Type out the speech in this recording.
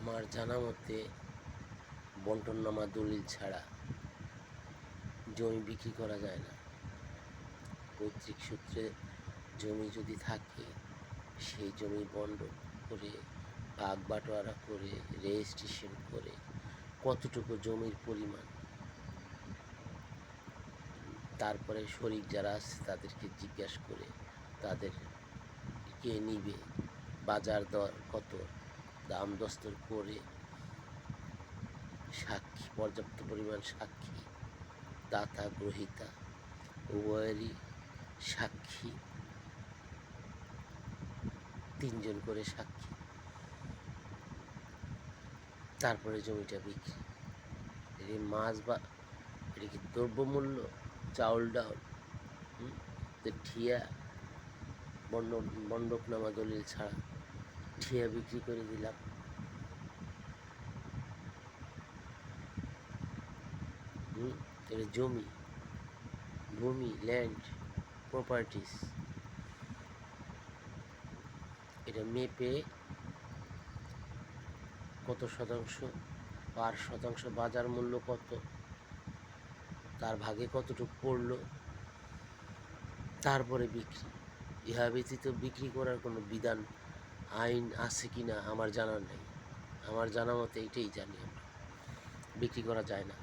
আমার জানা মতে বন্টননামা দলিল ছাড়া জমি বিক্রি করা যায় না। পৈতৃক সূত্রে জমি যদি থাকে সেই জমি বন্টন করে ভাগ বাটোয়ারা করে রেজিস্ট্রেশন করে কতটুকু জমির পরিমাণ, তারপরে শরিক যারা আছে তাদেরকে জিজ্ঞাসা করে তাদের কে নিবে, বাজার দর কত, দাম দস্তর করে সাক্ষী, পর্যাপ্ত পরিমাণ সাক্ষী, দাতা গ্রহীতা উভয়েরই সাক্ষী, 3 জন করে সাক্ষী, তারপরে জমিটা বিক্রি। এই মাছ বা এটা কি দ্রব্যমূল্য, চাউল ডাউল, তো ঠিয়া বন্ধকনামা দলিল ছাড়া ঠিয়া বিক্রি করে দিলাম। এটা জমি, ভূমি, ল্যান্ড প্রপার্টিস, এটা মেপে কত শতাংশ, পার শতাংশ বাজার মূল্য কত, তার ভাগে কতটুকু পড়লো, তারপরে বিক্রি। ইহা ব্যতীত বিক্রি করার কোনো বিধান আইন আছে কি না আমার জানা নেই। আমার জানা মতে এটাই জানি, আমরা বিক্রি করা যায় না।